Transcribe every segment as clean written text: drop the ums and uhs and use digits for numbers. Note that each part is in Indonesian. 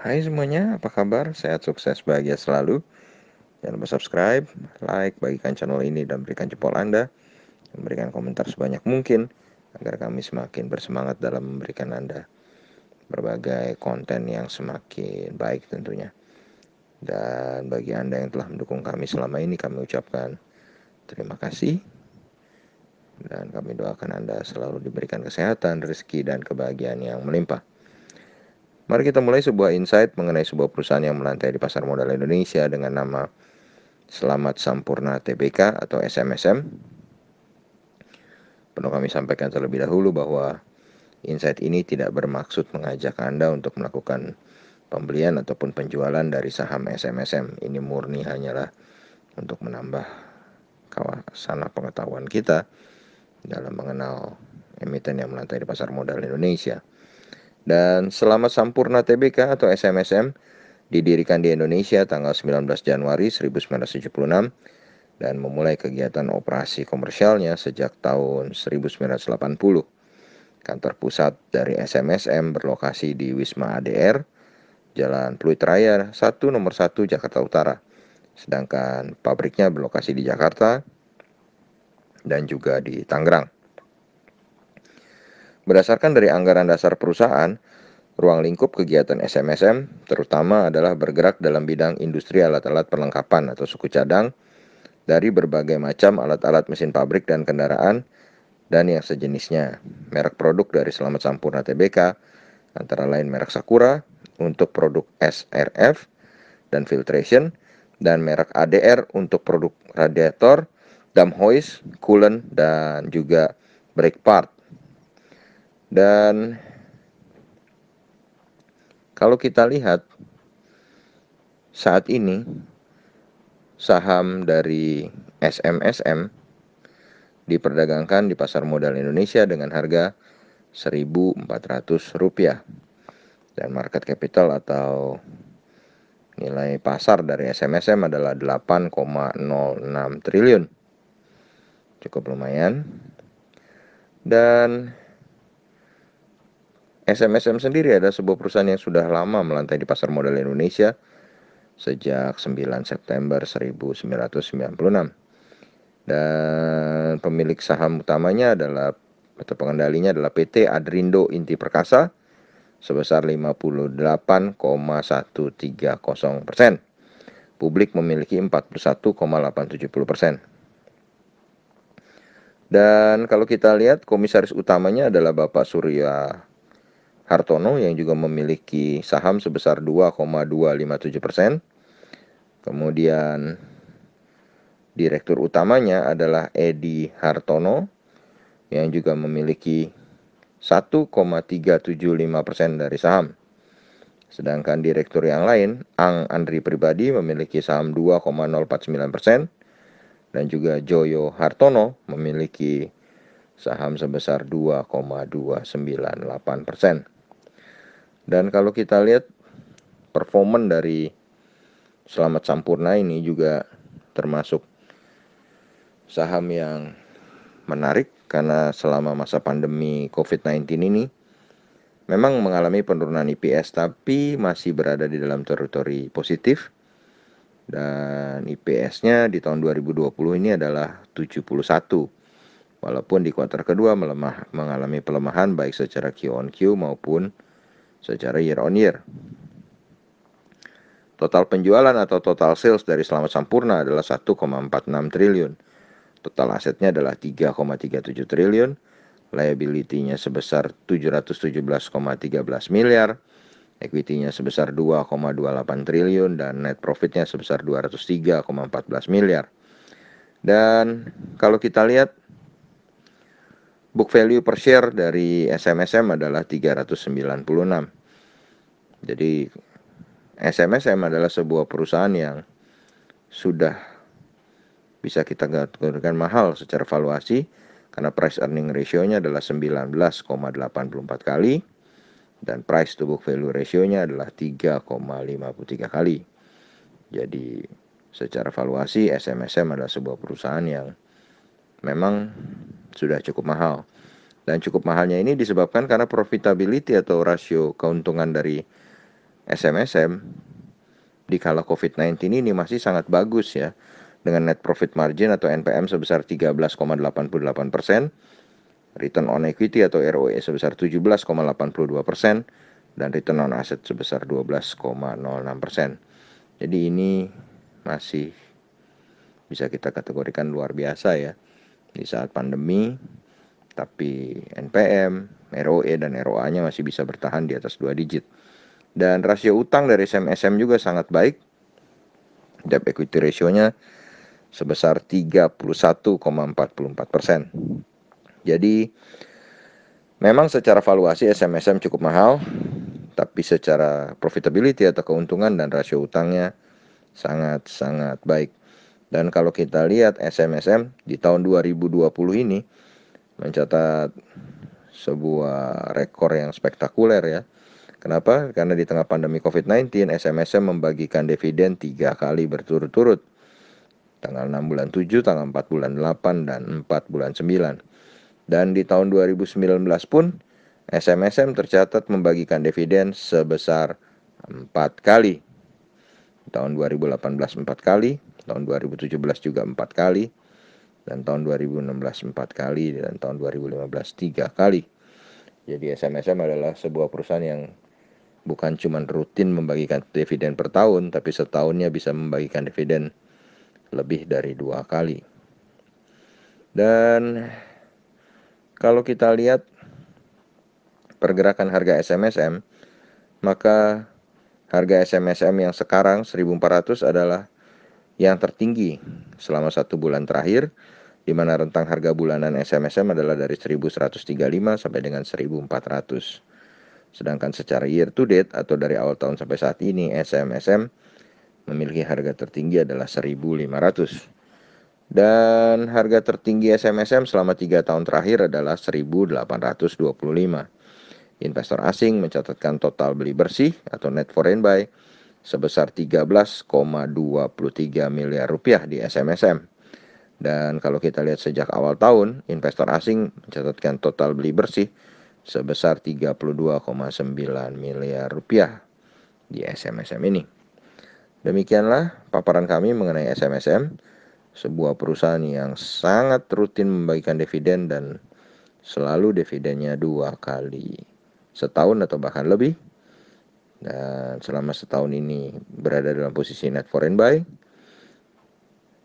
Hai semuanya, apa kabar? Sehat, sukses, bahagia selalu. Jangan lupa subscribe, like, bagikan channel ini dan berikan jempol Anda. Memberikan komentar sebanyak mungkin agar kami semakin bersemangat dalam memberikan Anda berbagai konten yang semakin baik tentunya. Dan bagi Anda yang telah mendukung kami selama ini, kami ucapkan terima kasih. Dan kami doakan Anda selalu diberikan kesehatan, rezeki, dan kebahagiaan yang melimpah. Mari kita mulai sebuah insight mengenai sebuah perusahaan yang melantai di pasar modal Indonesia dengan nama Selamat Sampurna Tbk atau SMSM. Perlu kami sampaikan terlebih dahulu bahwa insight ini tidak bermaksud mengajak Anda untuk melakukan pembelian ataupun penjualan dari saham SMSM. Ini murni hanyalah untuk menambah kawasan pengetahuan kita dalam mengenal emiten yang melantai di pasar modal Indonesia. Dan Selamat Sampurna Tbk atau SMSM didirikan di Indonesia tanggal 19 Januari 1976 dan memulai kegiatan operasi komersialnya sejak tahun 1980. Kantor pusat dari SMSM berlokasi di Wisma ADR, Jalan Pluit Raya 1 nomor 1 Jakarta Utara. Sedangkan pabriknya berlokasi di Jakarta dan juga di Tangerang. Berdasarkan dari anggaran dasar perusahaan, ruang lingkup kegiatan SMSM terutama adalah bergerak dalam bidang industri alat-alat perlengkapan atau suku cadang dari berbagai macam alat-alat mesin pabrik dan kendaraan dan yang sejenisnya. Merek produk dari Selamat Sampurna Tbk antara lain merek Sakura untuk produk SRF dan filtration, dan merek ADR untuk produk radiator, dam hoist, coolant, dan juga brake part. Dan kalau kita lihat saat ini saham dari SMSM diperdagangkan di pasar modal Indonesia dengan harga Rp1.400 dan market capital atau nilai pasar dari SMSM adalah 8,06 triliun. Cukup lumayan. Dan SMSM sendiri adalah sebuah perusahaan yang sudah lama melantai di pasar modal Indonesia sejak 9 September 1996. Dan pemilik saham utamanya adalah atau pengendalinya adalah PT Adrindo Inti Perkasa sebesar 58,130%. Publik memiliki 41,870%. Dan kalau kita lihat komisaris utamanya adalah Bapak Surya Hartono yang juga memiliki saham sebesar 2,257%. Kemudian direktur utamanya adalah Edi Hartono yang juga memiliki 1,375% dari saham. Sedangkan direktur yang lain, Ang Andri Pribadi memiliki saham 2,049% dan juga Joyo Hartono memiliki saham sebesar 2,298%. Dan kalau kita lihat performan dari Selamat Sampurna ini juga termasuk saham yang menarik karena selama masa pandemi COVID-19 ini memang mengalami penurunan EPS tapi masih berada di dalam teritori positif. Dan IPS-nya di tahun 2020 ini adalah 71. Walaupun di kuartal kedua mengalami pelemahan baik secara Q on Q maupun secara year on year. Total penjualan atau total sales dari Selamat Sampurna adalah 1,46 triliun. Total asetnya adalah 3,37 triliun. Liability-nya sebesar 717,13 miliar. Equity-nya sebesar 2,28 triliun dan net profit-nya sebesar 203,14 miliar. Dan kalau kita lihat book value per share dari SMSM adalah 396. Jadi SMSM adalah sebuah perusahaan yang sudah bisa kita katakan mahal secara valuasi karena price earning ratio-nya adalah 19,84 kali dan price to book value ratio-nya adalah 3,53 kali. Jadi secara valuasi SMSM adalah sebuah perusahaan yang memang sudah cukup mahal. Dan cukup mahalnya ini disebabkan karena profitability atau rasio keuntungan dari SMSM di kala COVID-19 ini masih sangat bagus ya, dengan net profit margin atau NPM sebesar 13,88%, return on equity atau ROE sebesar 17,82%, dan return on asset sebesar 12,06%. Jadi ini masih bisa kita kategorikan luar biasa ya di saat pandemi, tapi NPM, ROE, dan ROA-nya masih bisa bertahan di atas 2 digit. Dan rasio utang dari SMSM juga sangat baik. Debt equity ratio-nya sebesar 31,44%. Jadi memang secara valuasi SMSM cukup mahal, tapi secara profitability atau keuntungan dan rasio utangnya sangat-sangat baik. Dan kalau kita lihat SMSM di tahun 2020 ini mencatat sebuah rekor yang spektakuler ya. Kenapa? Karena di tengah pandemi COVID-19, SMSM membagikan dividen 3 kali berturut-turut. Tanggal 6 bulan 7, tanggal 4 bulan 8, dan 4 bulan 9. Dan di tahun 2019 pun, SMSM tercatat membagikan dividen sebesar 4 kali. Tahun 2018 4 kali, tahun 2017 juga 4 kali, dan tahun 2016 4 kali, dan tahun 2015 3 kali. Jadi SMSM adalah sebuah perusahaan yang bukan cuma rutin membagikan dividen per tahun, tapi setahunnya bisa membagikan dividen lebih dari 2 kali. Dan kalau kita lihat pergerakan harga SMSM, maka harga SMSM yang sekarang 1.400 adalah yang tertinggi selama 1 bulan terakhir, di mana rentang harga bulanan SMSM adalah dari 1.135 sampai dengan 1.400. Sedangkan secara year to date atau dari awal tahun sampai saat ini, SMSM memiliki harga tertinggi adalah 1.500. Dan harga tertinggi SMSM selama 3 tahun terakhir adalah 1.825. Investor asing mencatatkan total beli bersih atau net foreign buy sebesar 13,23 miliar rupiah di SMSM. Dan kalau kita lihat sejak awal tahun, investor asing mencatatkan total beli bersih sebesar 32,9 miliar rupiah di SMSM ini. Demikianlah paparan kami mengenai SMSM, sebuah perusahaan yang sangat rutin membagikan dividen dan selalu dividennya 2 kali setahun atau bahkan lebih. Dan selama setahun ini berada dalam posisi net foreign buy.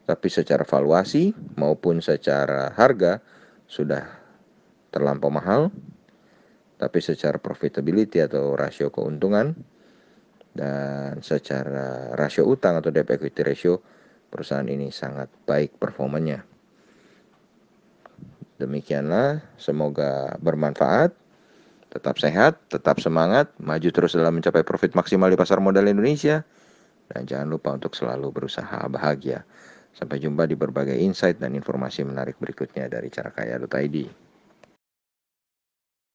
Tapi secara valuasi maupun secara harga sudah terlampau mahal. Tapi secara profitability atau rasio keuntungan dan secara rasio utang atau debt equity ratio, perusahaan ini sangat baik performanya. Demikianlah, semoga bermanfaat. Tetap sehat, tetap semangat, maju terus dalam mencapai profit maksimal di pasar modal Indonesia. Dan jangan lupa untuk selalu berusaha bahagia. Sampai jumpa di berbagai insight dan informasi menarik berikutnya dari carakaya.id.